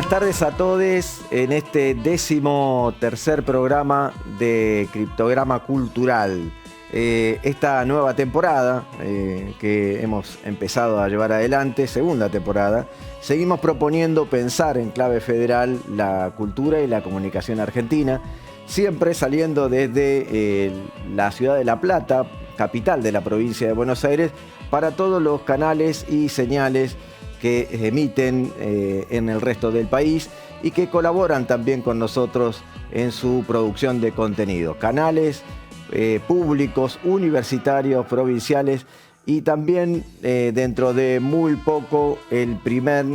buenas tardes a todos en este 13º programa de Criptograma Cultural. Esta nueva temporada que hemos empezado a llevar adelante, segunda temporada, seguimos proponiendo pensar en clave federal la cultura y la comunicación argentina, siempre saliendo desde la ciudad de La Plata, capital de la provincia de Buenos Aires, para todos los canales y señales que emiten en el resto del país y que colaboran también con nosotros en su producción de contenido. Canales públicos, universitarios, provinciales y también dentro de muy poco el primer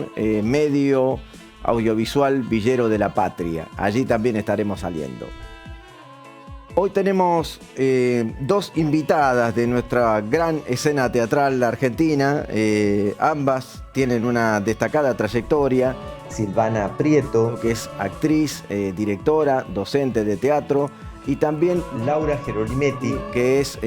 medio audiovisual villero de la patria. Allí también estaremos saliendo. Hoy tenemos dos invitadas de nuestra gran escena teatral argentina. Ambas tienen una destacada trayectoria. Silvana Prieto, que es actriz, directora, docente de teatro, y también Laura Gerolimetti, que es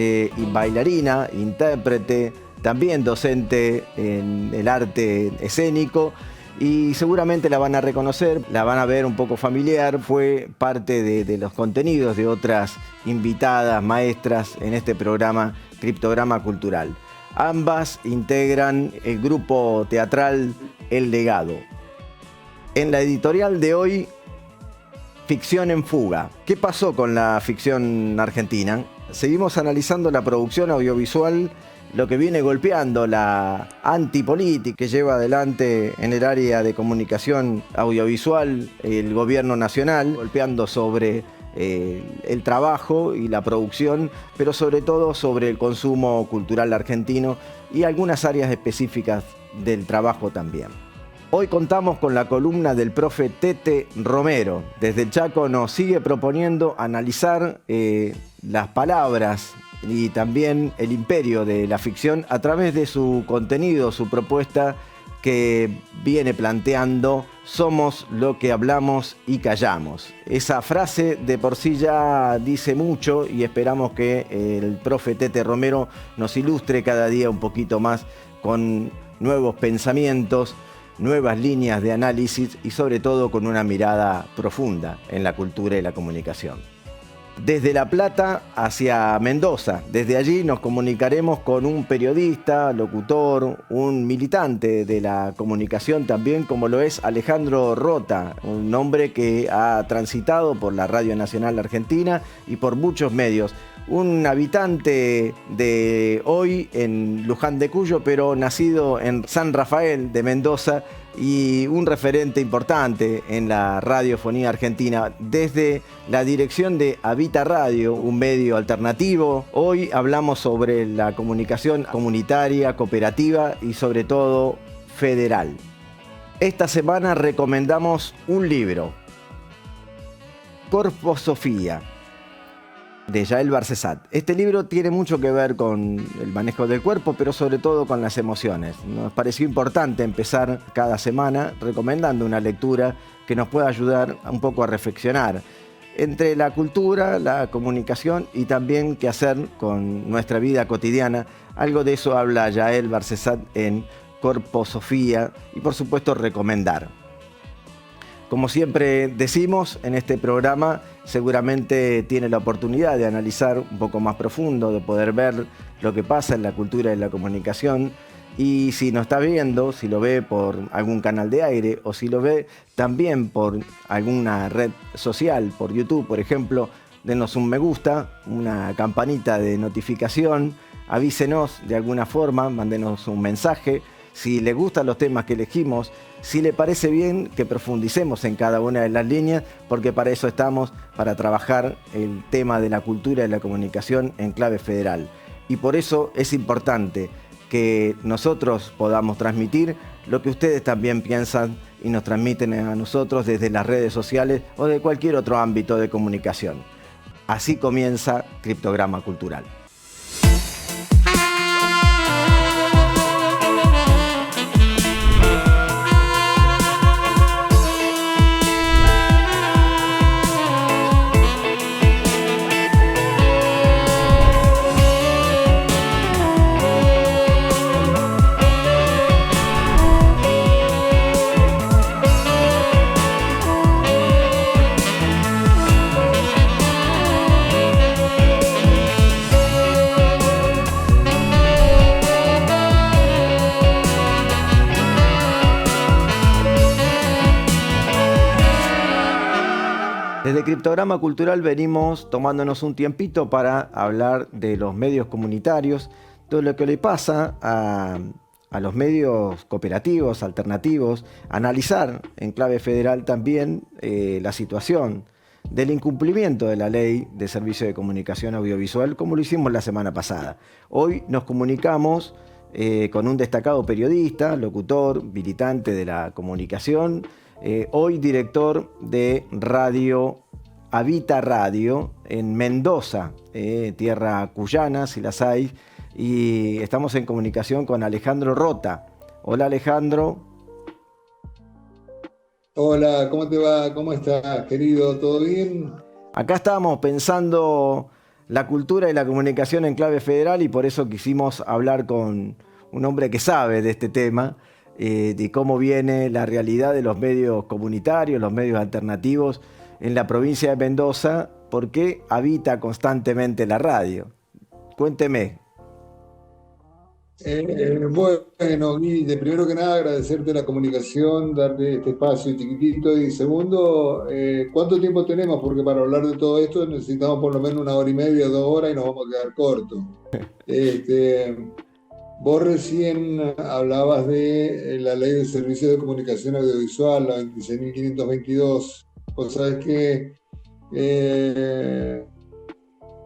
bailarina, intérprete, también docente en el arte escénico. Y seguramente la van a reconocer, la van a ver un poco familiar, fue parte de los contenidos de otras invitadas maestras en este programa Criptograma Cultural. Ambas integran el grupo teatral El Legado. En la editorial de hoy, Ficción en fuga. ¿Qué pasó con la ficción argentina? Seguimos analizando la producción audiovisual, lo que viene golpeando la antipolítica que lleva adelante en el área de comunicación audiovisual el gobierno nacional, golpeando sobre el trabajo y la producción, pero sobre todo sobre el consumo cultural argentino y algunas áreas específicas del trabajo también. Hoy contamos con la columna del profe Tete Romero. Desde el Chaco nos sigue proponiendo analizar las palabras y también el imperio de la ficción a través de su contenido, su propuesta que viene planteando: somos lo que hablamos y callamos. Esa frase de por sí ya dice mucho y esperamos que el profe Tete Romero nos ilustre cada día un poquito más con nuevos pensamientos, nuevas líneas de análisis y sobre todo con una mirada profunda en la cultura y la comunicación. Desde La Plata hacia Mendoza. Desde allí nos comunicaremos con un periodista, locutor, un militante de la comunicación también, como lo es Alejandro Rota, un hombre que ha transitado por la Radio Nacional Argentina y por muchos medios. Un habitante de hoy en Luján de Cuyo, pero nacido en San Rafael de Mendoza, y un referente importante en la radiofonía argentina desde la dirección de Habita Radio, un medio alternativo. Hoy hablamos sobre la comunicación comunitaria, cooperativa y sobre todo federal. Esta semana recomendamos un libro, Corposofía, de Yael Barcesat. Este libro tiene mucho que ver con el manejo del cuerpo, pero sobre todo con las emociones. Nos pareció importante empezar cada semana recomendando una lectura que nos pueda ayudar un poco a reflexionar entre la cultura, la comunicación y también qué hacer con nuestra vida cotidiana. Algo de eso habla Yael Barcesat en Corposofía y por supuesto recomendar. Como siempre decimos en este programa, seguramente tiene la oportunidad de analizar un poco más profundo, de poder ver lo que pasa en la cultura y la comunicación. Y si nos está viendo, si lo ve por algún canal de aire o si lo ve también por alguna red social, por YouTube, por ejemplo, denos un me gusta, una campanita de notificación, avísenos de alguna forma, mándenos un mensaje. Si le gustan los temas que elegimos, si le parece bien que profundicemos en cada una de las líneas, porque para eso estamos, para trabajar el tema de la cultura y la comunicación en clave federal. Y por eso es importante que nosotros podamos transmitir lo que ustedes también piensan y nos transmiten a nosotros desde las redes sociales o de cualquier otro ámbito de comunicación. Así comienza Criptograma Cultural. Criptograma Cultural venimos tomándonos un tiempito para hablar de los medios comunitarios, todo lo que le pasa a los medios cooperativos, alternativos, analizar en clave federal también la situación del incumplimiento de la Ley de Servicio de Comunicación Audiovisual, como lo hicimos la semana pasada. Hoy nos comunicamos con un destacado periodista, locutor, militante de la comunicación, hoy director de Radio Habita Radio en Mendoza, tierra cuyana, si las hay, y estamos en comunicación con Alejandro Rota. Hola Alejandro. Hola, ¿cómo te va? ¿Cómo estás, querido? ¿Todo bien? Acá estábamos pensando la cultura y la comunicación en clave federal y por eso quisimos hablar con un hombre que sabe de este tema, de cómo viene la realidad de los medios comunitarios, los medios alternativos en la provincia de Mendoza, porque habita constantemente la radio. Cuénteme. Bueno, Guille, primero que nada agradecerte la comunicación, darte este espacio chiquitito y segundo, ¿cuánto tiempo tenemos? Porque para hablar de todo esto necesitamos por lo menos 1 hora y media, 2 horas y nos vamos a quedar cortos. Este, Vos recién hablabas de la Ley de Servicios de Comunicación Audiovisual, la 26.522. Vos sabés que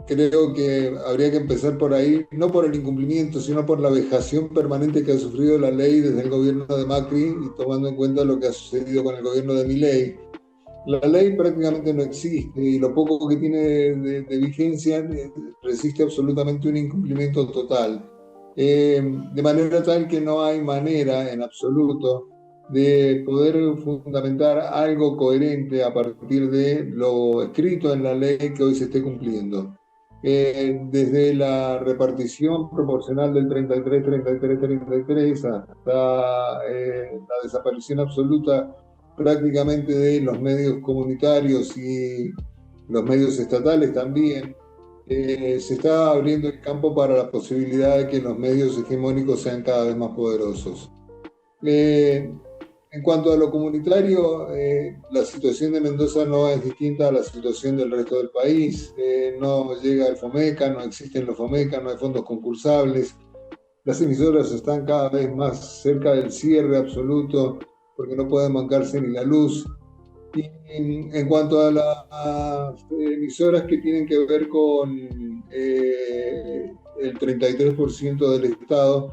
creo que habría que empezar por ahí, no por el incumplimiento, sino por la vejación permanente que ha sufrido la ley desde el gobierno de Macri y tomando en cuenta lo que ha sucedido con el gobierno de Milei. La ley prácticamente no existe y lo poco que tiene de vigencia resiste absolutamente un incumplimiento total. De manera tal que no hay manera en absoluto de poder fundamentar algo coherente a partir de lo escrito en la ley que hoy se esté cumpliendo. Desde la repartición proporcional del 33-33-33 hasta la desaparición absoluta prácticamente de los medios comunitarios y los medios estatales también, se está abriendo el campo para la posibilidad de que los medios hegemónicos sean cada vez más poderosos. En cuanto a lo comunitario, la situación de Mendoza no es distinta a la situación del resto del país. No llega el FOMECA, no existen los FOMECA, no hay fondos concursables. Las emisoras están cada vez más cerca del cierre absoluto porque no pueden bancarse ni la luz. Y en cuanto a las emisoras que tienen que ver con el 33% del Estado,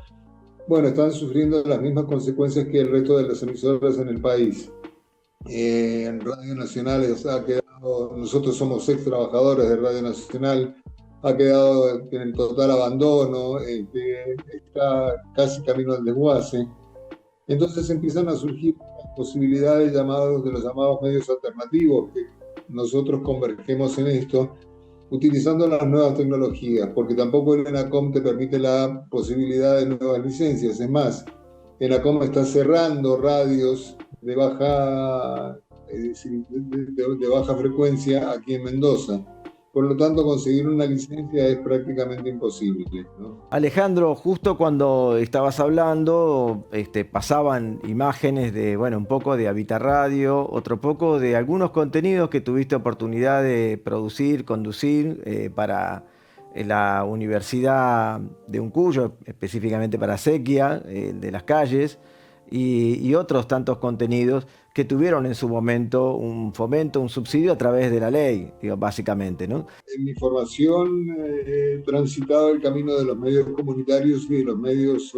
bueno, están sufriendo las mismas consecuencias que el resto de las emisoras en el país. En Radio Nacional ha quedado, nosotros somos ex trabajadores de Radio Nacional, ha quedado en el total abandono, está casi camino al desguace. Entonces empiezan a surgir posibilidades de los llamados medios alternativos, que nosotros convergemos en esto, utilizando las nuevas tecnologías, porque tampoco el ENACOM te permite la posibilidad de nuevas licencias. Es más, ENACOM está cerrando radios de baja frecuencia aquí en Mendoza. Por lo tanto, conseguir una licencia es prácticamente imposible, ¿no? Alejandro, justo cuando estabas hablando, pasaban imágenes de, bueno, un poco de Habita Radio, otro poco de algunos contenidos que tuviste oportunidad de producir, conducir para la Universidad de Uncuyo, específicamente para Sequia, de las calles, y otros tantos contenidos que tuvieron en su momento un fomento, un subsidio a través de la ley, digo, básicamente, ¿no? En mi formación he transitado el camino de los medios comunitarios y de los medios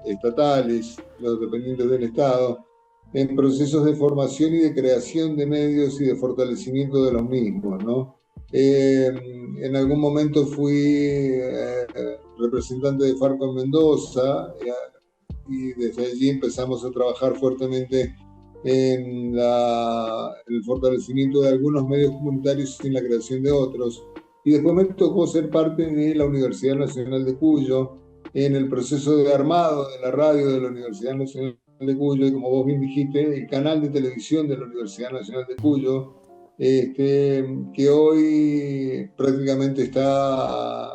estatales, los dependientes del Estado, en procesos de formación y de creación de medios y de fortalecimiento de los mismos, ¿no? En algún momento fui representante de Farco en Mendoza, y desde allí empezamos a trabajar fuertemente en el fortalecimiento de algunos medios comunitarios y en la creación de otros. Y después me tocó ser parte de la Universidad Nacional de Cuyo, en el proceso de armado de la radio de la Universidad Nacional de Cuyo, y como vos bien dijiste, el canal de televisión de la Universidad Nacional de Cuyo, que hoy prácticamente está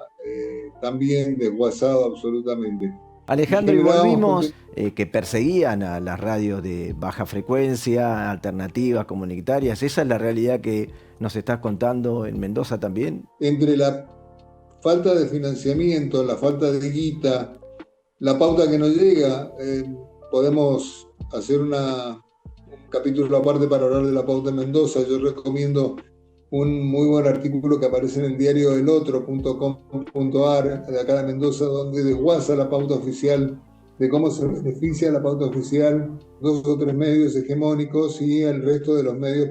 también desguazado absolutamente. y Alejandro, y generábamos volvimos que perseguían a las radios de baja frecuencia, alternativas, comunitarias. ¿Esa es la realidad que nos estás contando en Mendoza también? entre la falta de financiamiento, la falta de guita, la pauta que nos llega. Podemos hacer un capítulo aparte para hablar de la pauta en Mendoza. Yo recomiendo un muy buen artículo que aparece en el diario elotro.com.ar de acá de Mendoza, donde desguaza la pauta oficial, de cómo se beneficia la pauta oficial, 2 o 3 medios hegemónicos, y el resto de los medios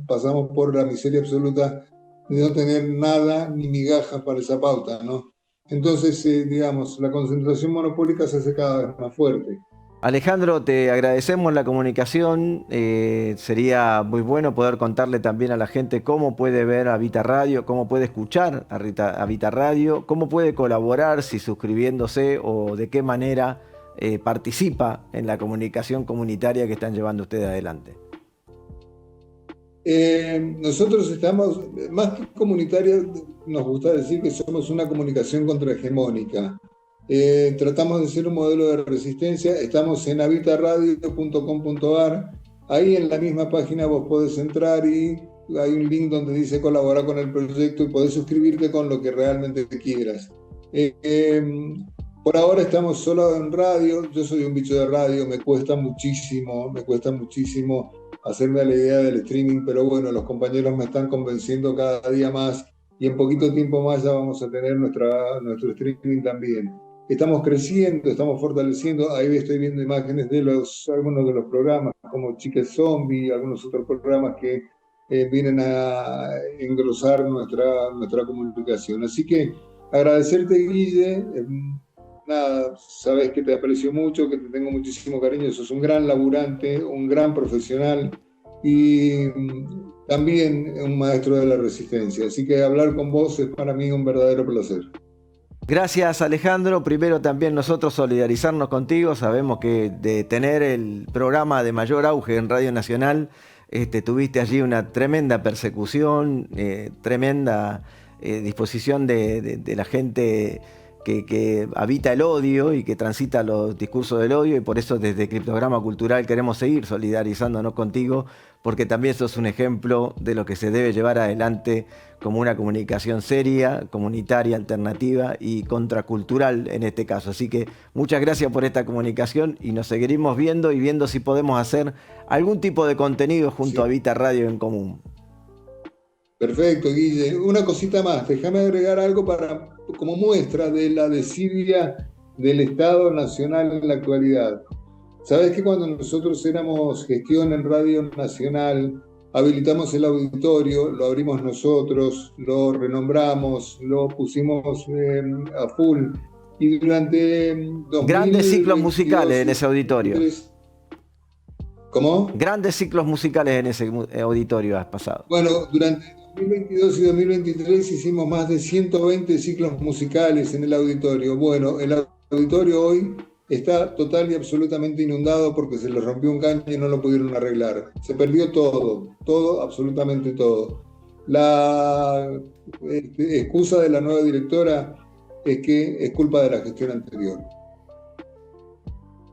pasamos por la miseria absoluta de no tener nada ni migajas para esa pauta, ¿no? Entonces, digamos, la concentración monopólica se hace cada vez más fuerte. Alejandro, te agradecemos la comunicación. Sería muy bueno poder contarle también a la gente cómo puede ver Habita Radio, cómo puede escuchar Habita Radio, cómo puede colaborar, si suscribiéndose o de qué manera participa en la comunicación comunitaria que están llevando ustedes adelante. Nosotros estamos, más que comunitaria, nos gusta decir que somos una comunicación contrahegemónica. Tratamos de ser un modelo de resistencia. Estamos en habitaradio.com.ar. Ahí en la misma página vos podés entrar y hay un link donde dice colaborar con el proyecto y podés suscribirte con lo que realmente quieras. Por ahora estamos solo en radio. Yo soy un bicho de radio, me cuesta muchísimo hacerme a la idea del streaming, pero bueno, los compañeros me están convenciendo cada día más y en poquito tiempo más ya vamos a tener nuestro streaming también. Estamos creciendo, estamos fortaleciendo. Ahí estoy viendo imágenes de algunos de los programas, como Chique Zombie, algunos otros programas que vienen a engrosar nuestra comunicación. Así que agradecerte, Guille. Nada, sabes que te aprecio mucho, que te tengo muchísimo cariño. Sos un gran laburante, un gran profesional y también un maestro de la resistencia. Así que hablar con vos es para mí un verdadero placer. Gracias, Alejandro. Primero también nosotros solidarizarnos contigo. Sabemos que de tener el programa de mayor auge en Radio Nacional, tuviste allí una tremenda persecución, tremenda disposición de la gente que habita el odio y que transita los discursos del odio, y por eso desde Criptograma Cultural queremos seguir solidarizándonos contigo, porque también sos un ejemplo de lo que se debe llevar adelante como una comunicación seria, comunitaria, alternativa y contracultural en este caso. Así que muchas gracias por esta comunicación y nos seguiremos viendo y viendo si podemos hacer algún tipo de contenido junto a Habita Radio en común. Perfecto, Guille. Una cosita más, déjame agregar algo como muestra de la desidia del Estado Nacional en la actualidad. Sabes que cuando nosotros éramos gestión en Radio Nacional, habilitamos el auditorio, lo abrimos nosotros, lo renombramos, lo pusimos a full, y durante 2022, grandes ciclos musicales en ese auditorio. ¿Cómo? Grandes ciclos musicales en ese auditorio has pasado. Bueno, durante 2022 y 2023 hicimos más de 120 ciclos musicales en el auditorio. Bueno, el auditorio hoy está total y absolutamente inundado porque se le rompió un caño y no lo pudieron arreglar. Se perdió todo, absolutamente todo. La excusa de la nueva directora es que es culpa de la gestión anterior.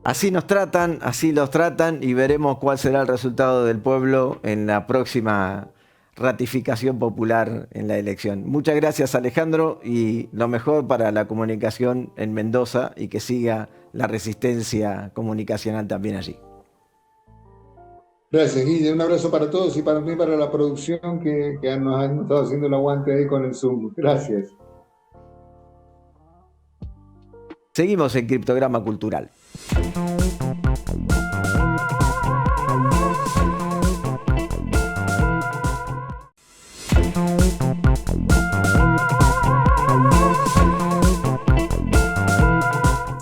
Así nos tratan, así los tratan, y veremos cuál será el resultado del pueblo en la próxima ratificación popular en la elección. Muchas gracias, Alejandro, y lo mejor para la comunicación en Mendoza y que siga la resistencia comunicacional también allí. Gracias, Guille. Un abrazo para todos y para mí, para la producción que nos han estado haciendo el aguante ahí con el Zoom. Gracias. Seguimos en Criptograma Cultural.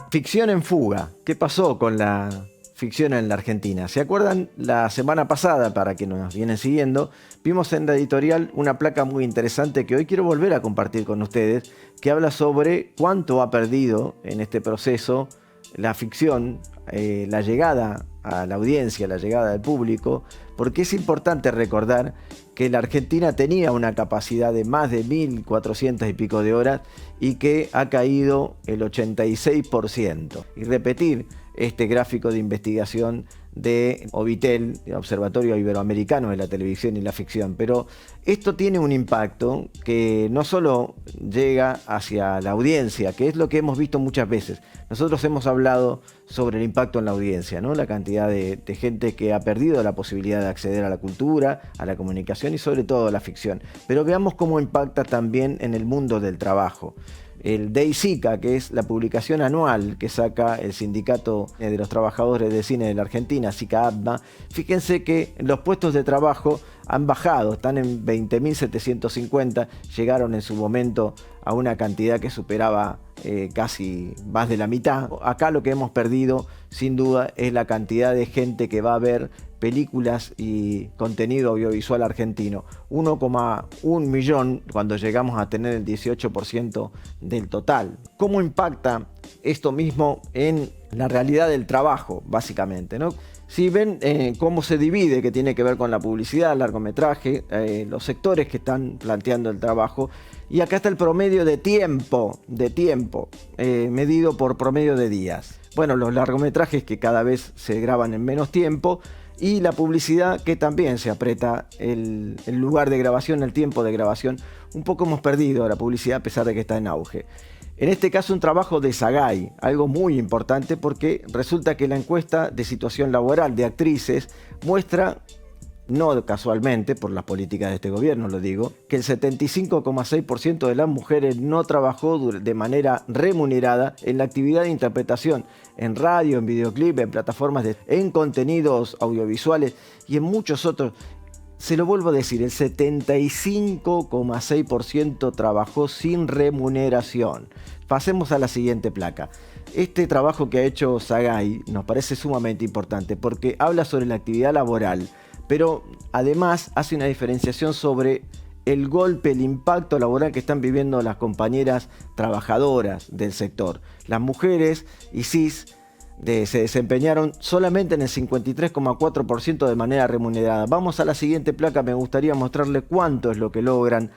Ficción en fuga. ¿Qué pasó con la ficción en la Argentina? ¿Se acuerdan? La semana pasada, para quienes nos vienen siguiendo, vimos en la editorial una placa muy interesante que hoy quiero volver a compartir con ustedes, que habla sobre cuánto ha perdido en este proceso la ficción, la llegada a la audiencia, a la llegada del público, porque es importante recordar que la Argentina tenía una capacidad de más de 1.400 y pico de horas y que ha caído el 86%. Y repetir este gráfico de investigación de Ovitel, Observatorio Iberoamericano de la Televisión y la Ficción. Pero esto tiene un impacto que no solo llega hacia la audiencia, que es lo que hemos visto muchas veces. Nosotros hemos hablado sobre el impacto en la audiencia, ¿no? La cantidad de gente que ha perdido la posibilidad de acceder a la cultura, a la comunicación y sobre todo a la ficción. Pero veamos cómo impacta también en el mundo del trabajo. El DEICICA, que es la publicación anual que saca el Sindicato de los Trabajadores de Cine de la Argentina, SICA-ATMA, fíjense que los puestos de trabajo han bajado, están en 20.750, llegaron en su momento a una cantidad que superaba casi más de la mitad. Acá lo que hemos perdido, sin duda, es la cantidad de gente que va a ver películas y contenido audiovisual argentino. 1,1 millón cuando llegamos a tener el 18% del total. ¿Cómo impacta esto mismo en la realidad del trabajo, básicamente, ¿no? Si ven cómo se divide, que tiene que ver con la publicidad, el largometraje, los sectores que están planteando el trabajo, y acá está el promedio de tiempo, medido por promedio de días. Bueno, los largometrajes que cada vez se graban en menos tiempo, y la publicidad que también se aprieta el lugar de grabación, el tiempo de grabación. Un poco hemos perdido la publicidad a pesar de que está en auge. En este caso un trabajo de SAGAI, algo muy importante porque resulta que la encuesta de situación laboral de actrices muestra, no casualmente por las políticas de este gobierno lo digo, que el 75,6% de las mujeres no trabajó de manera remunerada en la actividad de interpretación, en radio, en videoclip, en plataformas, en contenidos audiovisuales y en muchos otros. Se lo vuelvo a decir, el 75,6% trabajó sin remuneración. Pasemos a la siguiente placa. Este trabajo que ha hecho SAGAI nos parece sumamente importante porque habla sobre la actividad laboral, pero además hace una diferenciación sobre el golpe, el impacto laboral que están viviendo las compañeras trabajadoras del sector. Las mujeres y cis se desempeñaron solamente en el 53,4% de manera remunerada. Vamos a la siguiente placa, me gustaría mostrarle cuánto es lo que logran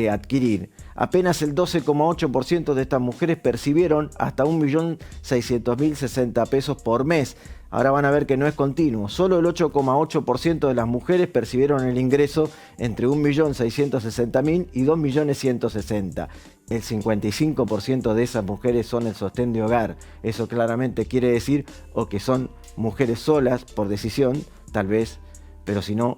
adquirir. Apenas el 12,8% de estas mujeres percibieron hasta 1.600.060 pesos por mes. Ahora van a ver que no es continuo. Solo el 8,8% de las mujeres percibieron el ingreso entre 1.660.000 y 2.160.000. El 55% de esas mujeres son el sostén de hogar. Eso claramente quiere decir o que son mujeres solas por decisión, tal vez, pero si no,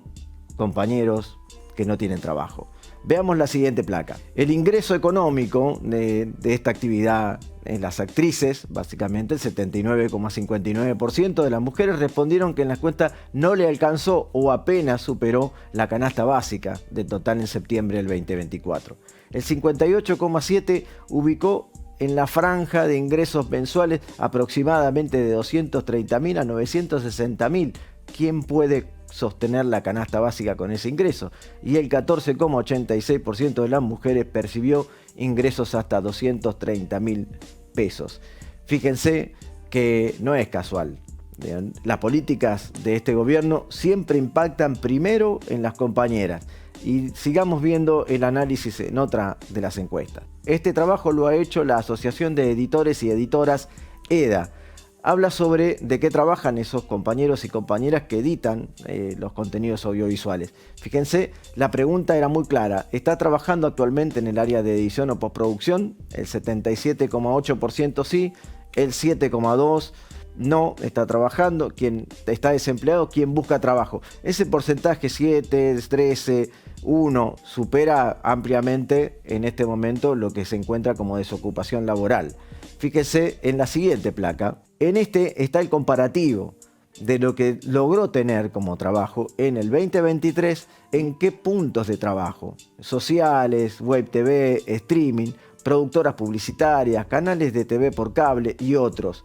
compañeros que no tienen trabajo. Veamos la siguiente placa. El ingreso económico de esta actividad en las actrices, básicamente el 79,59% de las mujeres respondieron que en la encuesta no le alcanzó o apenas superó la canasta básica del total en septiembre del 2024. El 58,7% ubicó en la franja de ingresos mensuales aproximadamente de 230.000 a 960.000. ¿Quién puede sostener la canasta básica con ese ingreso? Y el 14,86% de las mujeres percibió ingresos hasta 230.000 pesos. Fíjense que no es casual. Las políticas de este gobierno siempre impactan primero en las compañeras. Y sigamos viendo el análisis en otra de las encuestas. Este trabajo lo ha hecho la Asociación de Editores y Editoras EDA. Habla sobre de qué trabajan esos compañeros y compañeras que editan los contenidos audiovisuales. Fíjense, la pregunta era muy clara. ¿Está trabajando actualmente en el área de edición o postproducción? El 77,8% sí, el 7,2% no está trabajando. ¿Quién está desempleado? ¿Quién busca trabajo? Ese porcentaje 7, 13, 1 supera ampliamente en este momento lo que se encuentra como desocupación laboral. Fíjese en la siguiente placa. En este está el comparativo de lo que logró tener como trabajo en el 2023, en qué puntos de trabajo, sociales, web TV, streaming, productoras publicitarias, canales de TV por cable y otros.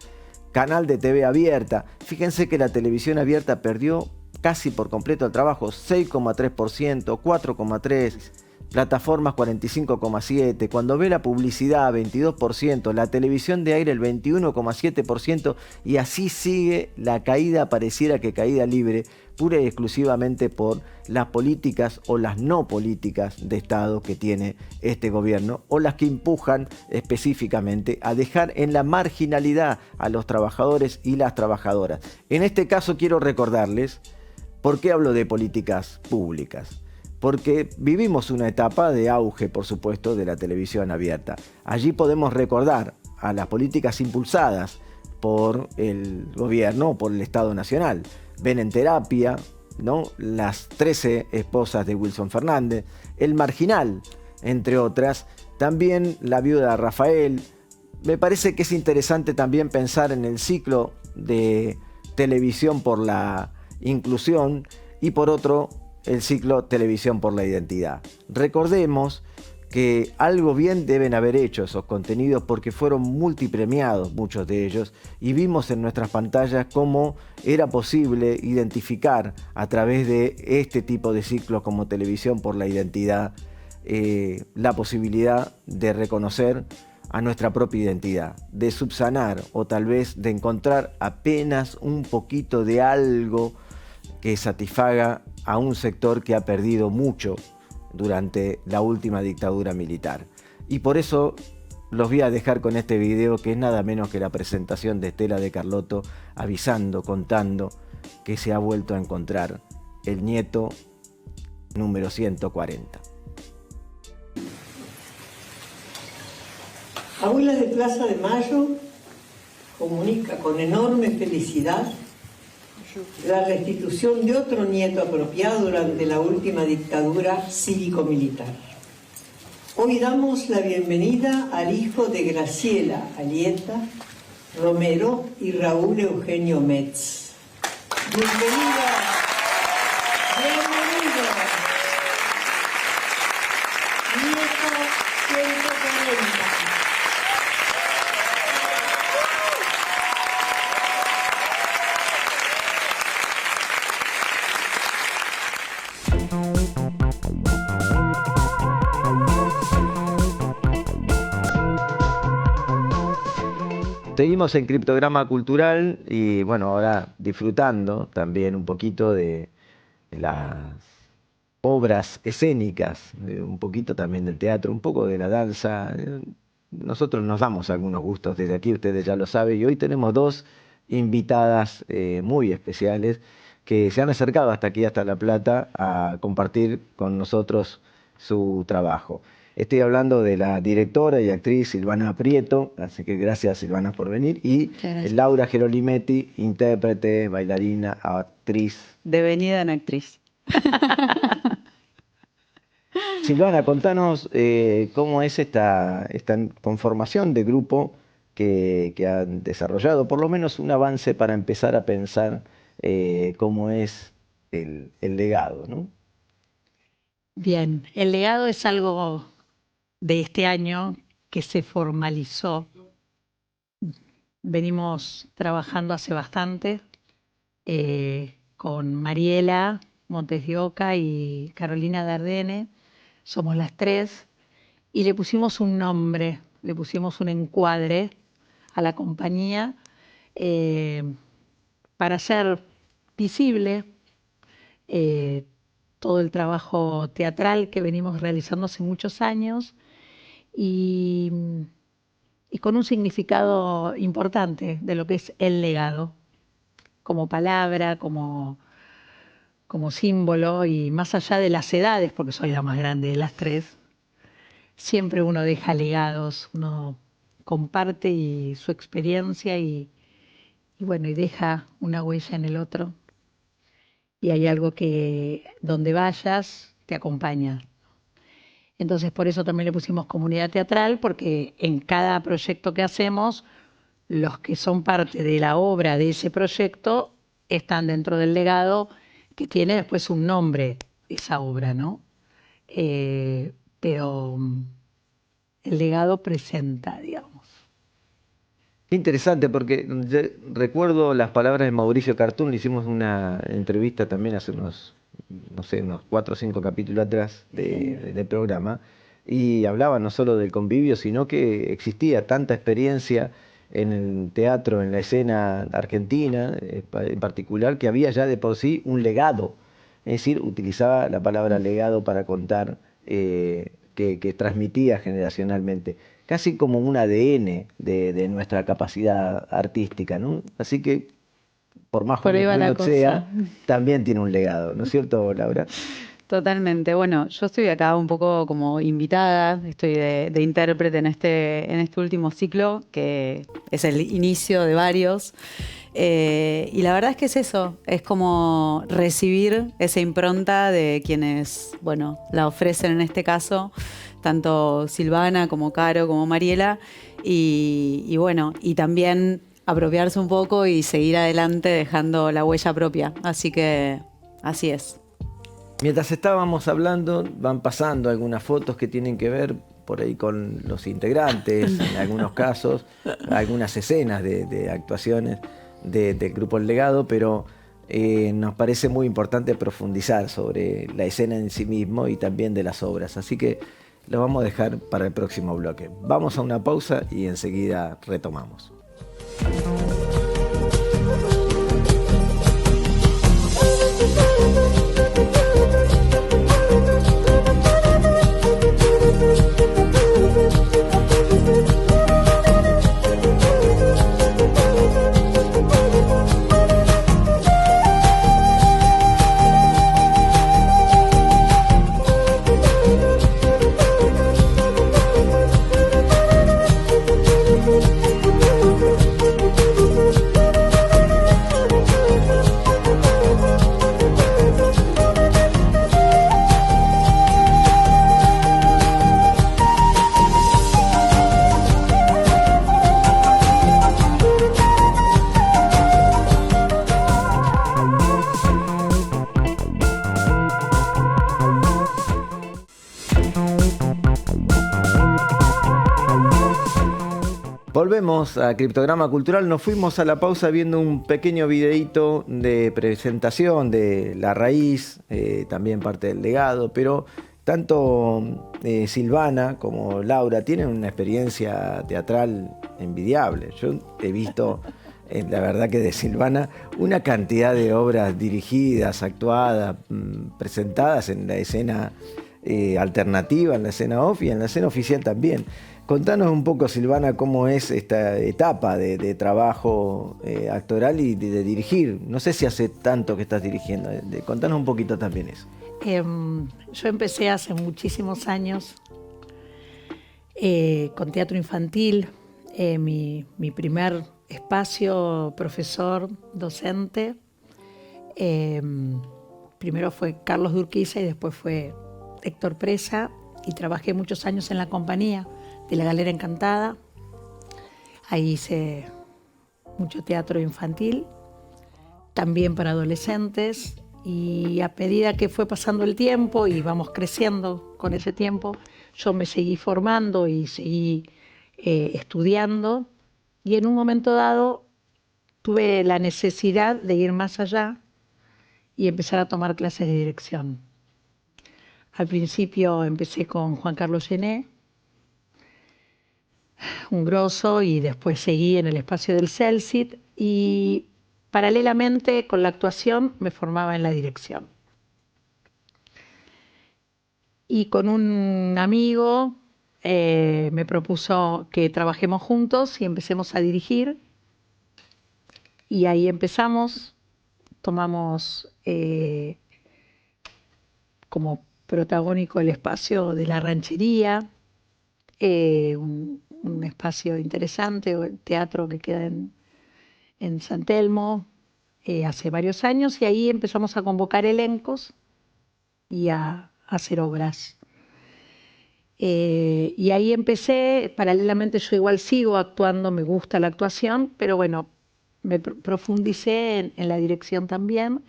Canal de TV abierta. Fíjense que la televisión abierta perdió casi por completo el trabajo, 6,3%, 4,3%. plataformas 45,7%, cuando ve la publicidad 22%, la televisión de aire el 21,7%, y así sigue la caída, pareciera que caída libre, pura y exclusivamente por las políticas o las no políticas de Estado que tiene este gobierno, o las que empujan específicamente a dejar en la marginalidad a los trabajadores y las trabajadoras. En este caso quiero recordarles por qué hablo de políticas públicas. Porque vivimos una etapa de auge, por supuesto, de la televisión abierta. Allí podemos recordar a las políticas impulsadas por el gobierno o por el Estado Nacional. Ven en Terapia, ¿no? Las 13 esposas de Wilson Fernández, El Marginal, entre otras. También La Viuda de Rafael. Me parece que es interesante también pensar en el ciclo de Televisión por la Inclusión y por otro, el ciclo Televisión por la Identidad. Recordemos que algo bien deben haber hecho esos contenidos porque fueron multipremiados muchos de ellos, y vimos en nuestras pantallas cómo era posible identificar a través de este tipo de ciclos como Televisión por la Identidad la posibilidad de reconocer a nuestra propia identidad, de subsanar o tal vez de encontrar apenas un poquito de algo que satisfaga a un sector que ha perdido mucho durante la última dictadura militar. Y por eso los voy a dejar con este video, que es nada menos que la presentación de Estela de Carlotto avisando, contando que se ha vuelto a encontrar el nieto número 140. Abuela de Plaza de Mayo comunica con enorme felicidad la restitución de otro nieto apropiado durante la última dictadura cívico-militar. Hoy damos la bienvenida al hijo de Graciela Alieta Romero y Raúl Eugenio Metz. Bienvenida. Bienvenido. Nieto 140. Seguimos en Criptograma Cultural y bueno, ahora disfrutando también un poquito de las obras escénicas, un poquito también del teatro, un poco de la danza. Nosotros nos damos algunos gustos desde aquí, ustedes ya lo saben, y hoy tenemos dos invitadas muy especiales que se han acercado hasta aquí, hasta La Plata, a compartir con nosotros su trabajo. Estoy hablando de la directora y actriz Silvana Prieto, así que gracias Silvana por venir, y Laura Gerolimetti, intérprete, bailarina, actriz. Devenida en actriz. Silvana, contanos cómo es esta conformación de grupo que han desarrollado, por lo menos un avance para empezar a pensar cómo es el legado, ¿no? Bien, el legado es algo de este año que se formalizó. Venimos trabajando hace bastante con Mariela Montes de Oca y Carolina Dardenne. Somos las tres y le pusimos un nombre, le pusimos un encuadre a la compañía para hacer visible todo el trabajo teatral que venimos realizando hace muchos años y con un significado importante de lo que es el legado, como palabra, como símbolo, y más allá de las edades, porque soy la más grande de las tres, siempre uno deja legados, uno comparte su experiencia y bueno, y deja una huella en el otro. Y hay algo que donde vayas te acompaña. Entonces por eso también le pusimos comunidad teatral, porque en cada proyecto que hacemos, los que son parte de la obra de ese proyecto están dentro del legado, que tiene después un nombre, esa obra, ¿no? Pero el legado presenta, digamos. Qué interesante, porque yo recuerdo las palabras de Mauricio Cartún, le hicimos una entrevista también hace unos no sé, unos 4 o 5 capítulos atrás del programa, y hablaba no solo del convivio, sino que existía tanta experiencia en el teatro, en la escena argentina, en particular, que había ya de por sí un legado. Es decir, utilizaba la palabra legado para contar, que transmitía generacionalmente, casi como un ADN de nuestra capacidad artística, ¿no? Así que, por más Por ahí joven va que la uno cosa. sea, también tiene un legado, ¿no es cierto, Laura? Totalmente. Bueno, yo estoy acá un poco como invitada, estoy de intérprete en este último ciclo, que es el inicio de varios. Y la verdad es que es eso, es como recibir esa impronta de quienes, bueno, la ofrecen en este caso, tanto Silvana como Caro como Mariela, y bueno, y también apropiarse un poco y seguir adelante dejando la huella propia. Así que así es. Mientras estábamos hablando, van pasando algunas fotos que tienen que ver por ahí con los integrantes, en algunos casos, algunas escenas de actuaciones del grupo El Legado, pero nos parece muy importante profundizar sobre la escena en sí mismo y también de las obras. Así que lo vamos a dejar para el próximo bloque. Vamos a una pausa y enseguida retomamos. Volvemos a Criptograma Cultural. Nos fuimos a la pausa viendo un pequeño videíto de presentación de La Raíz, también parte del legado, pero tanto Silvana como Laura tienen una experiencia teatral envidiable. Yo he visto, la verdad que de Silvana, una cantidad de obras dirigidas, actuadas, presentadas en la escena alternativa, en la escena off y en la escena oficial también. Contanos un poco, Silvana, cómo es esta etapa de trabajo actoral y de dirigir. No sé si hace tanto que estás dirigiendo. Contanos un poquito también eso. Yo empecé hace muchísimos años con teatro infantil. Mi primer espacio profesor, docente, primero fue Carlos de Urquiza y después fue Héctor Presa, y trabajé muchos años en la compañía de La Galera Encantada. Ahí hice mucho teatro infantil, también para adolescentes, y a medida que fue pasando el tiempo y vamos creciendo con ese tiempo, yo me seguí formando y seguí estudiando, y en un momento dado tuve la necesidad de ir más allá y empezar a tomar clases de dirección. Al principio empecé con Juan Carlos Gené, un grosso, y después seguí en el espacio del CELCIT, y paralelamente con la actuación me formaba en la dirección. Y con un amigo me propuso que trabajemos juntos y empecemos a dirigir, y ahí empezamos, tomamos como protagónico el espacio de la ranchería, un espacio interesante, el teatro que queda en San Telmo, hace varios años, y ahí empezamos a convocar elencos y a hacer obras. Y ahí empecé, paralelamente yo igual sigo actuando, me gusta la actuación, pero bueno, me profundicé en la dirección también.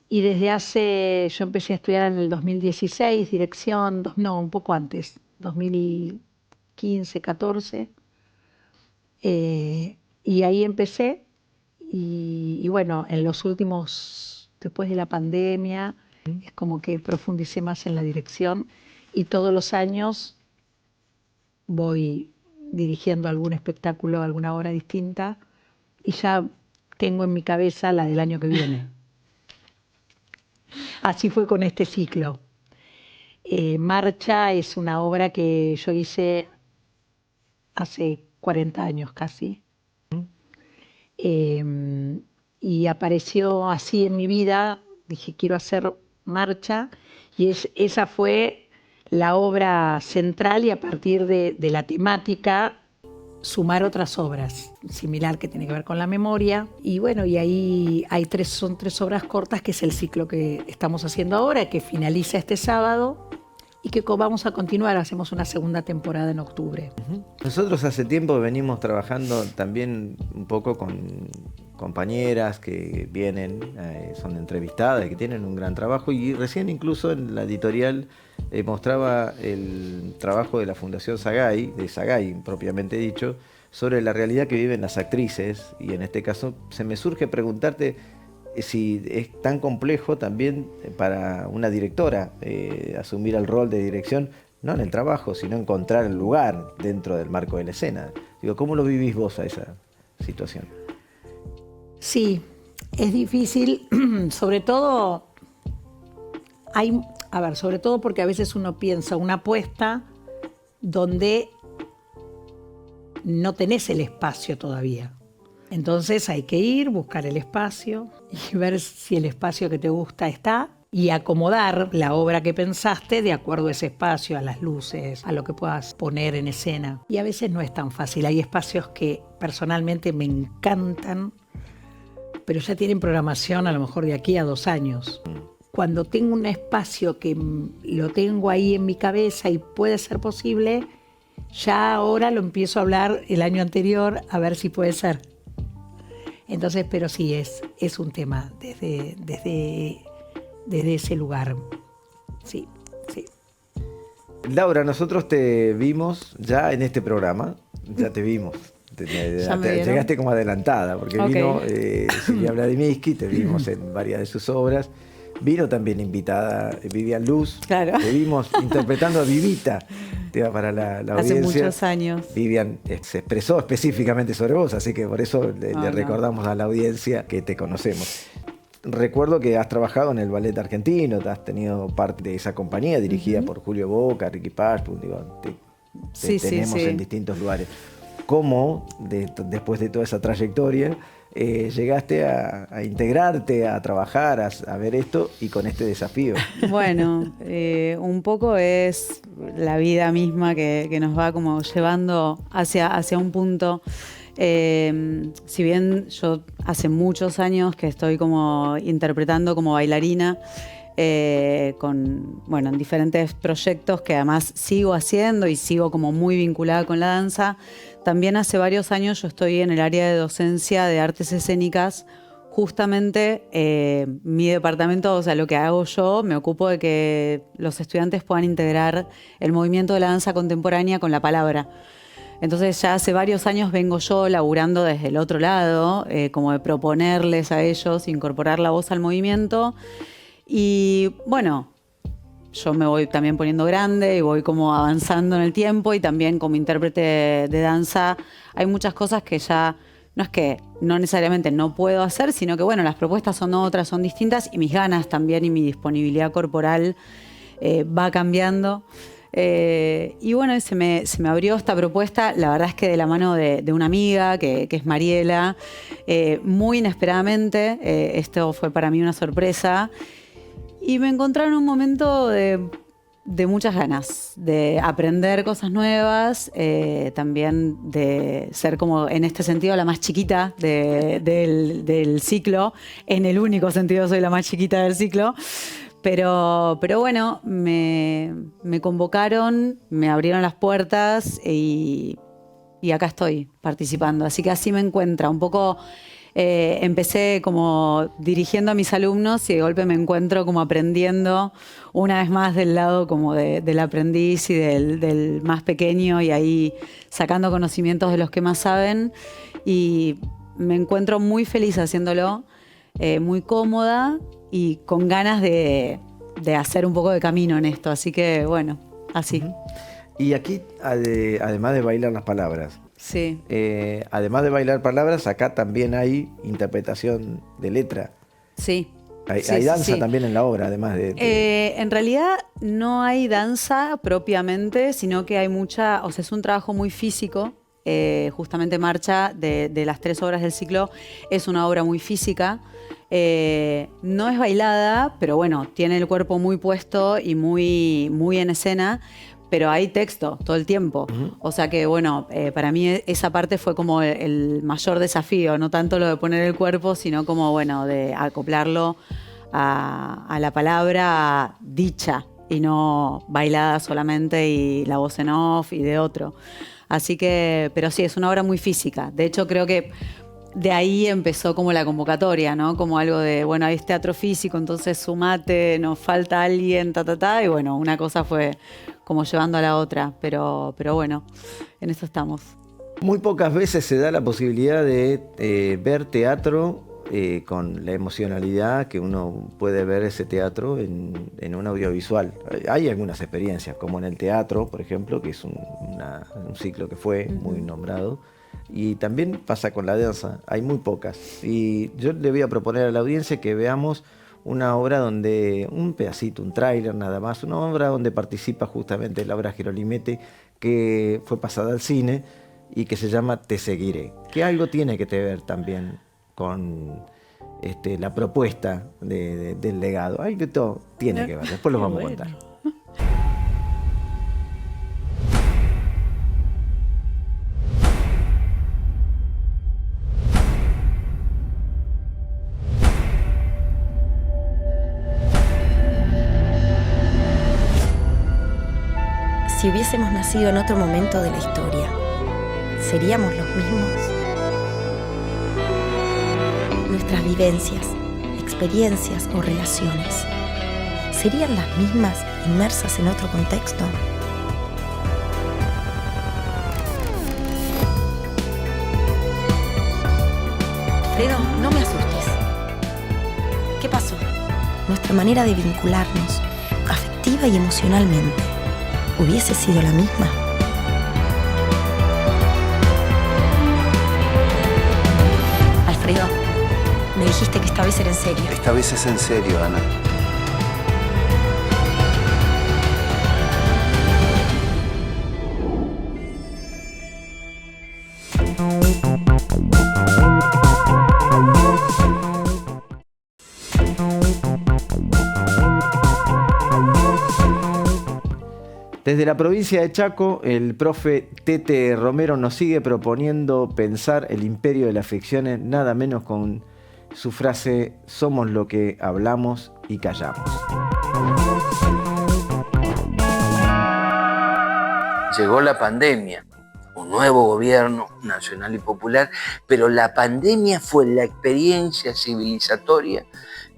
Y yo empecé a estudiar en el 2016, dirección, no, un poco antes, 2015, 14. Y ahí empecé, y bueno, en los últimos, después de la pandemia, Es como que profundicé más en la dirección y todos los años voy dirigiendo algún espectáculo, alguna obra distinta y ya tengo en mi cabeza la del año que viene. Así fue con este ciclo. Marcha es una obra que yo hice hace 40 años casi. Y apareció así en mi vida, dije quiero hacer Marcha y esa fue la obra central y a partir de la temática sumar otras obras similar que tiene que ver con la memoria y bueno, y ahí son 3 obras cortas que es el ciclo que estamos haciendo ahora, que finaliza este sábado y que vamos a continuar, hacemos una segunda temporada en octubre. Nosotros hace tiempo venimos trabajando también un poco con compañeras que vienen, son entrevistadas y que tienen un gran trabajo y recién incluso en la editorial mostraba el trabajo de la Fundación Sagay, de Sagay propiamente dicho, sobre la realidad que viven las actrices y en este caso se me surge preguntarte si es tan complejo también para una directora asumir el rol de dirección, no en el trabajo, sino encontrar el lugar dentro del marco de la escena. Digo, ¿cómo lo vivís vos a esa situación? Sí, es difícil, sobre todo sobre todo porque a veces uno piensa una apuesta donde no tenés el espacio todavía. Entonces hay que ir, buscar el espacio y ver si el espacio que te gusta está y acomodar la obra que pensaste de acuerdo a ese espacio, a las luces, a lo que puedas poner en escena. Y a veces no es tan fácil. Hay espacios que personalmente me encantan, pero ya tienen programación a lo mejor de aquí a 2 años. Cuando tengo un espacio que lo tengo ahí en mi cabeza y puede ser posible, ya ahora lo empiezo a hablar el año anterior a ver si puede ser. Entonces, pero sí, es un tema desde ese lugar. Sí, sí. Laura, nosotros te vimos ya en este programa, ya te vimos. Llegaste como adelantada, porque okay. Vino Silvia Vladimirsky, te vimos en varias de sus obras. Vino también invitada Vivian Luz. Claro. Te vimos interpretando a Vivita. Te va para la audiencia. Hace muchos años. Vivian se expresó específicamente sobre vos, así que por eso le recordamos a la audiencia que te conocemos. Recuerdo que has trabajado en el ballet argentino, has tenido parte de esa compañía dirigida por Julio Boca, Ricky Pashpun, te tenemos en distintos lugares. ¿Cómo, después de toda esa trayectoria, llegaste a integrarte, a trabajar, a ver esto y con este desafío? Bueno, un poco es la vida misma que nos va como llevando hacia un punto. Si bien yo hace muchos años que estoy como interpretando como bailarina, en diferentes proyectos que además sigo haciendo y sigo como muy vinculada con la danza. También hace varios años yo estoy en el área de docencia de artes escénicas. Justamente mi departamento, o sea, lo que hago yo, me ocupo de que los estudiantes puedan integrar el movimiento de la danza contemporánea con la palabra. Entonces ya hace varios años vengo yo laburando desde el otro lado, como de proponerles a ellos incorporar la voz al movimiento. Y bueno, yo me voy también poniendo grande y voy como avanzando en el tiempo y también como intérprete de danza hay muchas cosas que ya no es que no necesariamente no puedo hacer, sino que bueno, las propuestas son otras, son distintas y mis ganas también y mi disponibilidad corporal va cambiando. Y bueno, se me abrió esta propuesta, la verdad es que de la mano de una amiga que es Mariela, muy inesperadamente, esto fue para mí una sorpresa. Y me encontré en un momento de muchas ganas, de aprender cosas nuevas, también de ser como en este sentido la más chiquita del ciclo, en el único sentido soy la más chiquita del ciclo, pero bueno, me convocaron, me abrieron las puertas y acá estoy participando, así que así me encuentra un poco. Empecé como dirigiendo a mis alumnos y de golpe me encuentro como aprendiendo una vez más del lado como del aprendiz y del más pequeño y ahí sacando conocimientos de los que más saben y me encuentro muy feliz haciéndolo, muy cómoda y con ganas de de hacer un poco de camino en esto, así que bueno, así. Y aquí, además de bailar las palabras, Sí. además de bailar palabras, acá también hay interpretación de letra. Sí. Hay Sí, danza sí. también en la obra, además de... En realidad no hay danza propiamente, sino que hay mucha, o sea, es un trabajo muy físico. Justamente Marcha, de las 3 obras del ciclo, es una obra muy física. No es bailada, pero bueno, tiene el cuerpo muy puesto y muy, muy en escena, pero hay texto todo el tiempo. O sea que, bueno, para mí esa parte fue como el mayor desafío, no tanto lo de poner el cuerpo, sino como, bueno, de acoplarlo a la palabra dicha y no bailada solamente y la voz en off y de otro. Así que, pero sí, es una obra muy física. De hecho, creo que de ahí empezó como la convocatoria, ¿no? Como algo de, bueno, hay teatro físico, entonces sumate, nos falta alguien, y bueno, una cosa fue como llevando a la otra, pero bueno, en eso estamos. Muy pocas veces se da la posibilidad de ver teatro con la emocionalidad que uno puede ver ese teatro en un audiovisual. Hay algunas experiencias, como en el teatro, por ejemplo, que es un ciclo que fue muy nombrado, y también pasa con la danza, hay muy pocas. Y yo le voy a proponer a la audiencia que veamos una obra donde, un pedacito, un tráiler nada más, una obra donde participa justamente Laura Gerolimete, que fue pasada al cine y que se llama Te seguiré, que algo tiene que ver también con la propuesta del legado. Hay que todo tiene que ver, después lo vamos a contar. Si hubiésemos nacido en otro momento de la historia, ¿seríamos los mismos? Nuestras vivencias, experiencias o relaciones, ¿serían las mismas inmersas en otro contexto? Alfredo, no me asustes. ¿Qué pasó? Nuestra manera de vincularnos, afectiva y emocionalmente, ¿hubiese sido la misma? Alfredo, me dijiste que esta vez era en serio. Esta vez es en serio, Ana. Desde la provincia de Chaco, el profe Tete Romero nos sigue proponiendo pensar el imperio de las ficciones, nada menos con su frase: somos lo que hablamos y callamos. Llegó la pandemia, un nuevo gobierno nacional y popular, pero la pandemia fue la experiencia civilizatoria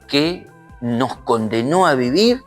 que nos condenó a vivir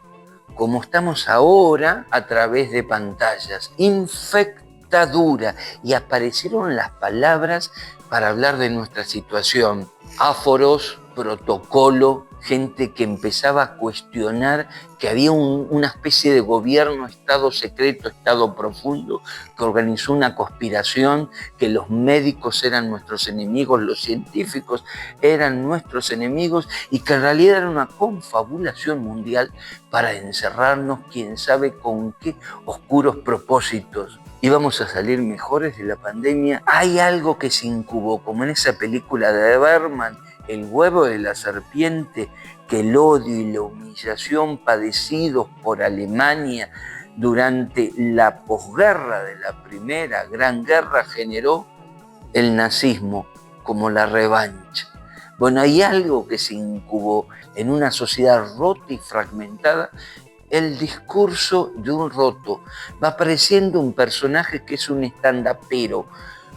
como estamos ahora a través de pantallas, infectadura, y aparecieron las palabras para hablar de nuestra situación, áforos, protocolo, gente que empezaba a cuestionar que había una especie de gobierno, estado secreto, estado profundo, que organizó una conspiración, que los médicos eran nuestros enemigos, los científicos eran nuestros enemigos, y que en realidad era una confabulación mundial para encerrarnos, quién sabe con qué oscuros propósitos. ¿Íbamos a salir mejores de la pandemia? Hay algo que se incubó, como en esa película de Bergman, El huevo de la serpiente, que el odio y la humillación padecidos por Alemania durante la posguerra de la Primera Gran Guerra generó el nazismo como la revancha. Bueno, hay algo que se incubó en una sociedad rota y fragmentada, el discurso de un roto. Va apareciendo un personaje que es un stand-upero,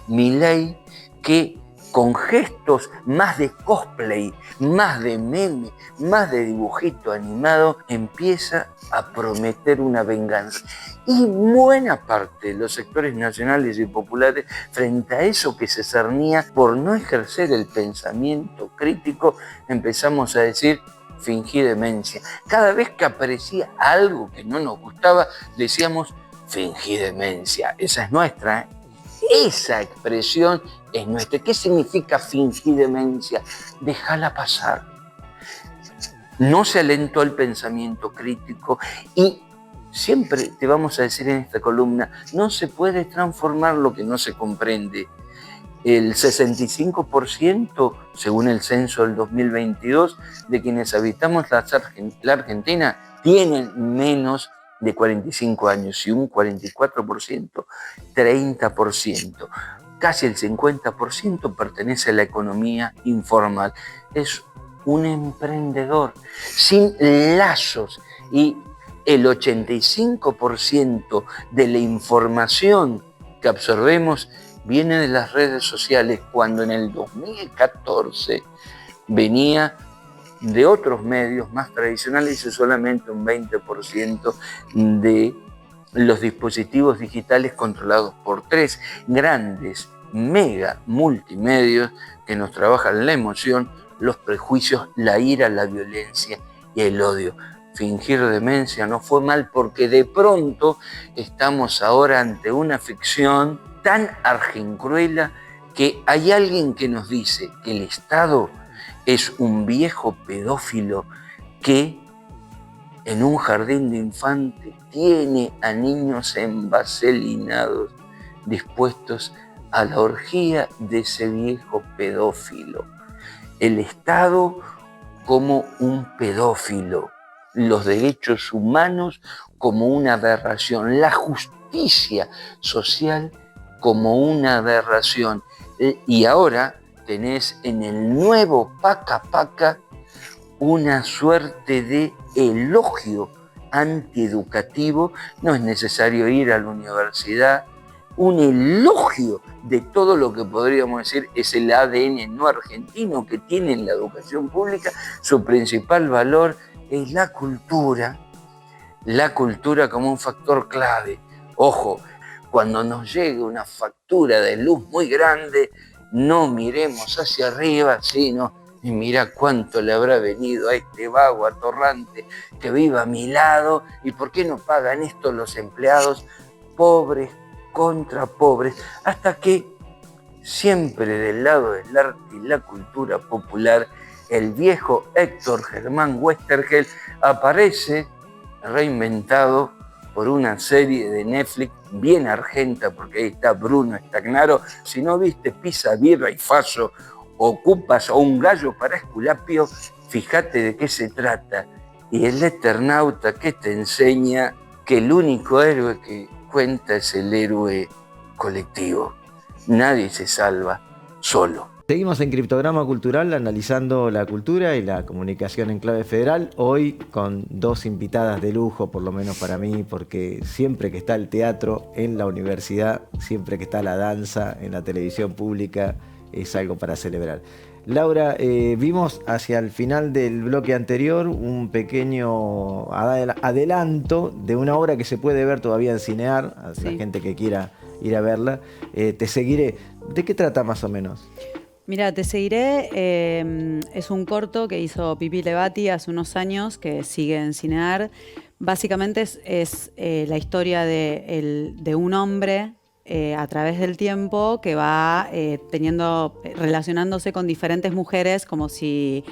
Milei, que con gestos más de cosplay, más de meme, más de dibujito animado, empieza a prometer una venganza. Y buena parte de los sectores nacionales y populares, frente a eso que se cernía por no ejercer el pensamiento crítico, empezamos a decir: fingí demencia. Cada vez que aparecía algo que no nos gustaba, decíamos, fingí demencia. Esa es nuestra, ¿eh? Esa expresión es nuestra. ¿Qué significa fingir demencia? Déjala pasar. No se alentó el pensamiento crítico y siempre te vamos a decir en esta columna, no se puede transformar lo que no se comprende. El 65%, según el censo del 2022, de quienes habitamos la Argentina tienen menos de 45 años y un 44%, 30%. Casi el 50% pertenece a la economía informal. Es un emprendedor sin lazos y el 85% de la información que absorbemos viene de las redes sociales, cuando en el 2014 venía de otros medios más tradicionales y solamente un 20% de los dispositivos digitales controlados por 3 grandes mega multimedios que nos trabajan la emoción, los prejuicios, la ira, la violencia y el odio. Fingir demencia no fue mal porque de pronto estamos ahora ante una ficción tan argencruela que hay alguien que nos dice que el Estado es un viejo pedófilo que en un jardín de infantes tiene a niños envaselinados dispuestos a la orgía de ese viejo pedófilo. El Estado como un pedófilo, los derechos humanos como una aberración, la justicia social como una aberración. Y ahora tenés en el nuevo Paca Paca una suerte de elogio antieducativo. No es necesario ir a la universidad. Un elogio de todo lo que podríamos decir es el ADN no argentino que tiene en la educación pública. Su principal valor es la cultura como un factor clave. Ojo, cuando nos llegue una factura de luz muy grande, no miremos hacia arriba, sino y mira cuánto le habrá venido a este vago atorrante que vive a mi lado, y por qué no pagan esto los empleados, pobres contra pobres, hasta que siempre del lado del arte y la cultura popular, el viejo Héctor Germán Westergel aparece reinventado por una serie de Netflix bien argenta, porque ahí está Bruno Stagnaro. Si no viste Pizza, Birra y Faso, Ocupas o Un gallo para Esculapio, fíjate de qué se trata. Y el Eternauta que te enseña que el único héroe que cuenta es el héroe colectivo. Nadie se salva solo. Seguimos en Criptograma Cultural analizando la cultura y la comunicación en clave federal, hoy con 2 invitadas de lujo, por lo menos para mí, porque siempre que está el teatro en la universidad, siempre que está la danza en la televisión pública, es algo para celebrar. Laura, vimos hacia el final del bloque anterior un pequeño adelanto de una obra que se puede ver todavía en Cinear, a la gente que quiera ir a verla. Te seguiré. ¿De qué trata más o menos? Mira, Te seguiré, es un corto que hizo Pipi Levati hace unos años, que sigue en Cinear. Básicamente es la historia de un hombre a través del tiempo que va relacionándose con diferentes mujeres como si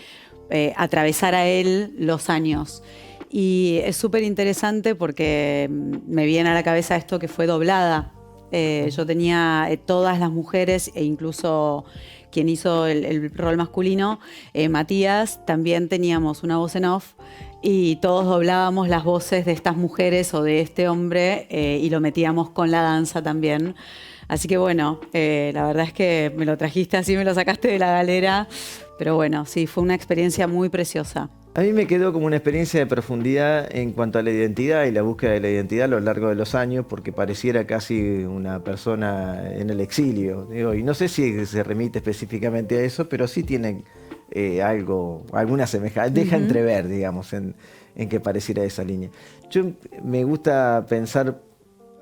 atravesara él los años. Y es súper interesante porque me viene a la cabeza esto que fue doblada. Yo tenía todas las mujeres e incluso quien hizo el rol masculino, Matías, también teníamos una voz en off y todos doblábamos las voces de estas mujeres o de este hombre y lo metíamos con la danza también. Así que bueno, la verdad es que me lo trajiste así, me lo sacaste de la galera, pero bueno, sí, fue una experiencia muy preciosa. A mí me quedó como una experiencia de profundidad en cuanto a la identidad y la búsqueda de la identidad a lo largo de los años, porque pareciera casi una persona en el exilio. Digo, y no sé si se remite específicamente a eso, pero sí tiene alguna semejanza, deja entrever, digamos, en que pareciera esa línea. Yo me gusta pensar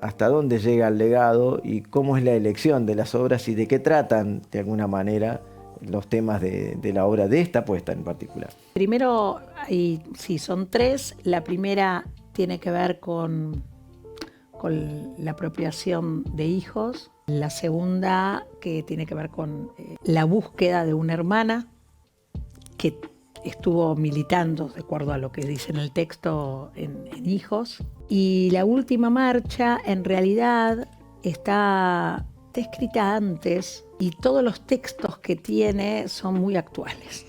hasta dónde llega el legado y cómo es la elección de las obras y de qué tratan, de alguna manera, los temas de la obra de esta puesta en particular. Primero, sí, son 3. La primera tiene que ver con la apropiación de hijos. La segunda, que tiene que ver con la búsqueda de una hermana que estuvo militando, de acuerdo a lo que dice en el texto, en hijos. Y la última marcha, en realidad, está escrita antes y todos los textos que tiene son muy actuales.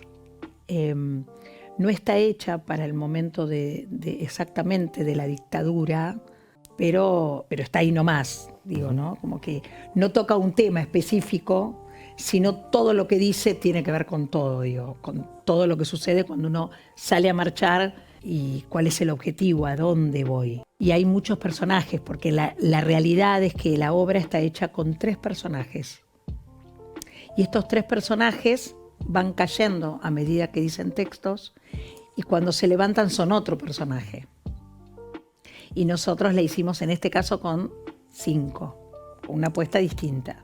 No está hecha para el momento exactamente de la dictadura, pero está ahí nomás, digo, ¿no? Como que no toca un tema específico, sino todo lo que dice tiene que ver con todo, digo, con todo lo que sucede cuando uno sale a marchar y cuál es el objetivo, a dónde voy. Y hay muchos personajes, porque la realidad es que la obra está hecha con 3 personajes. Y estos 3 personajes van cayendo a medida que dicen textos, y cuando se levantan son otro personaje. Y nosotros la hicimos en este caso con 5, una apuesta distinta.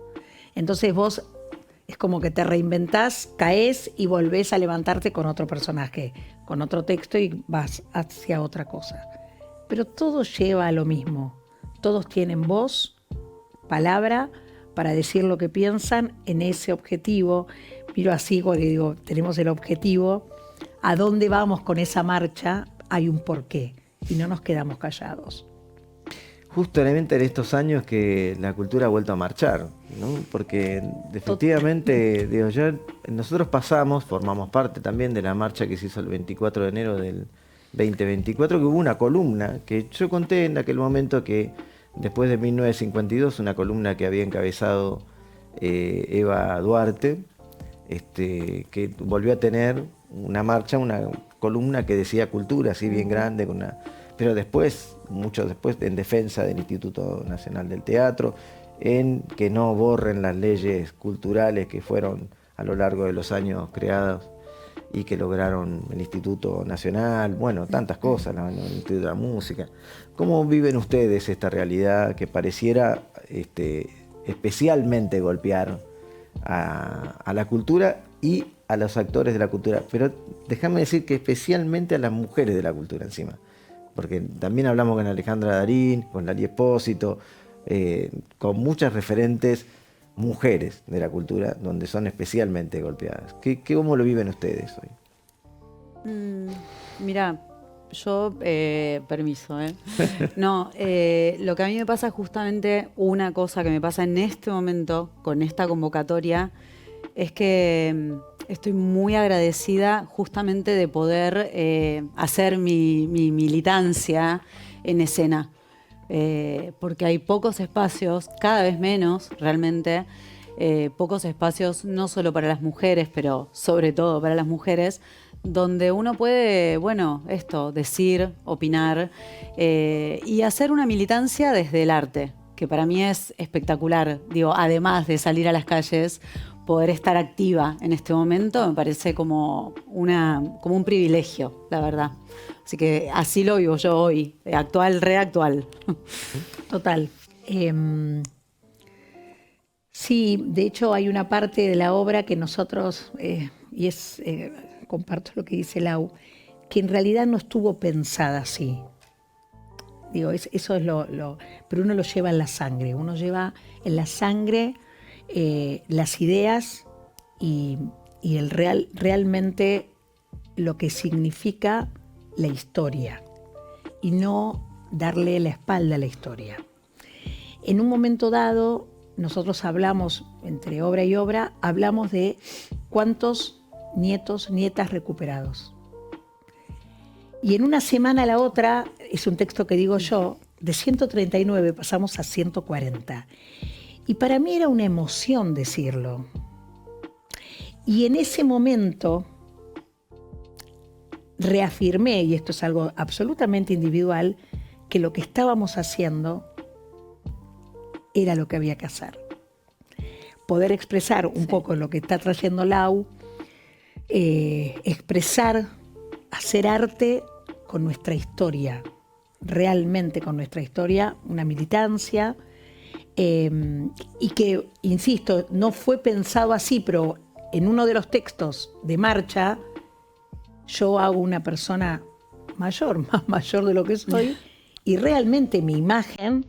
Entonces vos es como que te reinventás, caes y volvés a levantarte con otro personaje, con otro texto y vas hacia otra cosa. Pero todo lleva a lo mismo. Todos tienen voz, palabra, para decir lo que piensan en ese objetivo. Miro así, porque digo, tenemos el objetivo. ¿A dónde vamos con esa marcha? Hay un porqué y no nos quedamos callados. Justamente en estos años que la cultura ha vuelto a marchar, ¿no? Porque efectivamente, digo, nosotros formamos parte también de la marcha que se hizo el 24 de enero del 2024, que hubo una columna que yo conté en aquel momento que después de 1952, una columna que había encabezado Eva Duarte, que volvió a tener una marcha, una columna que decía cultura, así bien grande, pero después, mucho después, en defensa del Instituto Nacional del Teatro, en que no borren las leyes culturales que fueron a lo largo de los años creadas y que lograron el Instituto Nacional, bueno, tantas cosas, el Instituto de la Música. ¿Cómo viven ustedes esta realidad que pareciera especialmente golpear a la cultura y a los actores de la cultura? Pero déjame decir que especialmente a las mujeres de la cultura encima, porque también hablamos con Alejandra Darín, con Lali Espósito, con muchas referentes mujeres de la cultura, donde son especialmente golpeadas. ¿Cómo lo viven ustedes hoy? Mira, yo, permiso, No, lo que a mí me pasa justamente, una cosa que me pasa en este momento con esta convocatoria, es que estoy muy agradecida justamente de poder hacer mi militancia en escena. Porque hay pocos espacios, cada vez menos realmente, pocos espacios no solo para las mujeres, pero sobre todo para las mujeres, donde uno puede, decir, opinar y hacer una militancia desde el arte, que para mí es espectacular. Digo, además de salir a las calles, poder estar activa en este momento me parece como un privilegio, la verdad. Así que así lo vivo yo hoy, reactual. Total. Sí, de hecho hay una parte de la obra que nosotros, comparto lo que dice Lau, que en realidad no estuvo pensada así. Digo, eso es pero uno lo lleva en la sangre. Uno lleva en la sangre las ideas y realmente lo que significa la historia y no darle la espalda a la historia. En un momento dado, nosotros hablamos, entre obra y obra, hablamos de cuántos nietos, nietas recuperados. Y en una semana a la otra, es un texto que digo yo, de 139 pasamos a 140. Y para mí era una emoción decirlo. Y en ese momento reafirmé, y esto es algo absolutamente individual, que lo que estábamos haciendo era lo que había que hacer. Poder expresar un poco lo que está trayendo Lau, expresar, hacer arte con nuestra historia, realmente con nuestra historia, una militancia, y que, insisto, no fue pensado así, pero en uno de los textos de marcha, yo hago una persona mayor, más mayor de lo que soy, y realmente mi imagen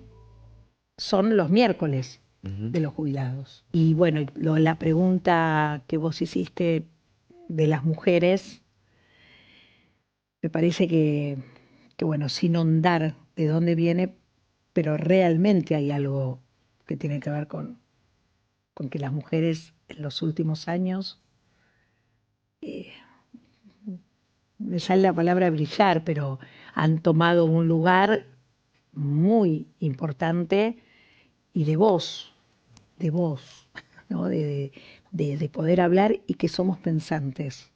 son los miércoles de los jubilados. Y bueno, la pregunta que vos hiciste de las mujeres, me parece que bueno, sin ahondar de dónde viene, pero realmente hay algo que tiene que ver con que las mujeres en los últimos años, me sale la palabra brillar, pero han tomado un lugar muy importante y de voz, ¿no? de poder hablar y que somos pensantes.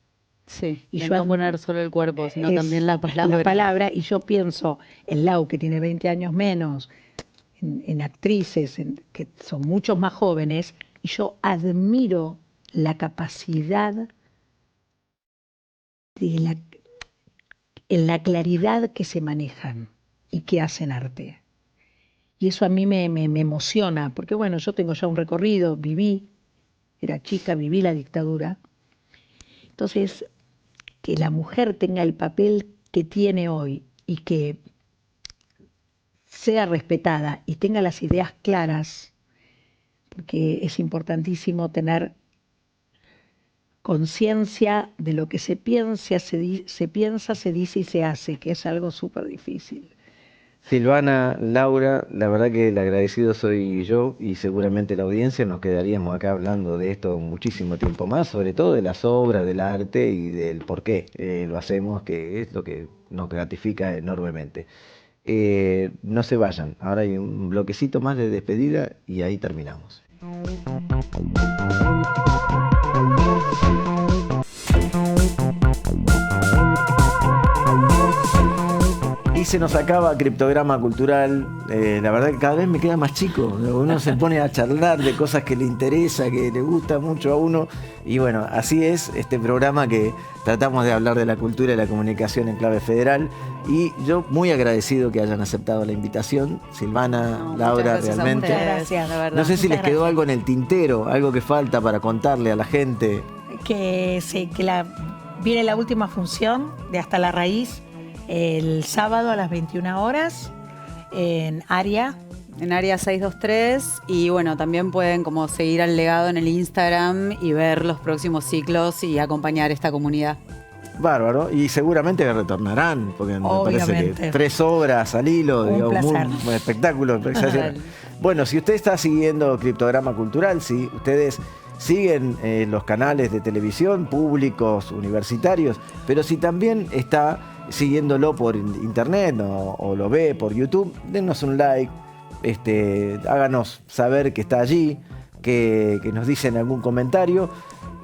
Sí, Y de yo no poner solo el cuerpo, sino es también la palabra. La palabra, y yo pienso en Lau, que tiene 20 años menos, en actrices que son muchos más jóvenes, y yo admiro la capacidad en la claridad que se manejan y que hacen arte. Y eso a mí me emociona, porque bueno, yo tengo ya un recorrido, era chica, viví la dictadura. Entonces, que la mujer tenga el papel que tiene hoy y que sea respetada y tenga las ideas claras, porque es importantísimo tener conciencia de lo que se piensa, se dice y se hace, que es algo súper difícil. Silvana, Laura, la verdad que el agradecido soy yo y seguramente la audiencia. Nos quedaríamos acá hablando de esto muchísimo tiempo más, sobre todo de las obras, del arte y del por qué lo hacemos, que es lo que nos gratifica enormemente. No se vayan, ahora hay un bloquecito más de despedida y ahí terminamos. Y se nos acaba Criptograma Cultural. La verdad que cada vez me queda más chico. Uno se pone a charlar de cosas que le interesa, que le gusta mucho a uno. Y bueno, así es este programa que tratamos de hablar de la cultura y la comunicación en clave federal. Y yo muy agradecido que hayan aceptado la invitación. Silvana, Laura, realmente. Muchas gracias, de verdad. No sé si les quedó gracias. algo en el tintero, algo que falta para contarle a la gente. Que viene la última función de Hasta la Raíz el sábado a las 21 horas en Aria. En Área 623, y bueno, también pueden como seguir al legado en el Instagram y ver los próximos ciclos y acompañar esta comunidad. Bárbaro, y seguramente retornarán, porque me parece que Obviamente. 3 obras al hilo, Un digamos, placer. un espectáculo exagerado. Bueno, si usted está siguiendo Criptograma Cultural, si ustedes siguen los canales de televisión públicos, universitarios, pero si también está siguiéndolo por internet o lo ve por YouTube, denos un like, háganos saber que está allí, que nos dicen algún comentario,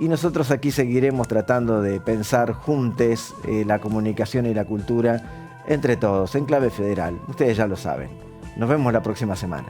y nosotros aquí seguiremos tratando de pensar juntos la comunicación y la cultura entre todos, en clave federal. Ustedes ya lo saben. Nos vemos la próxima semana.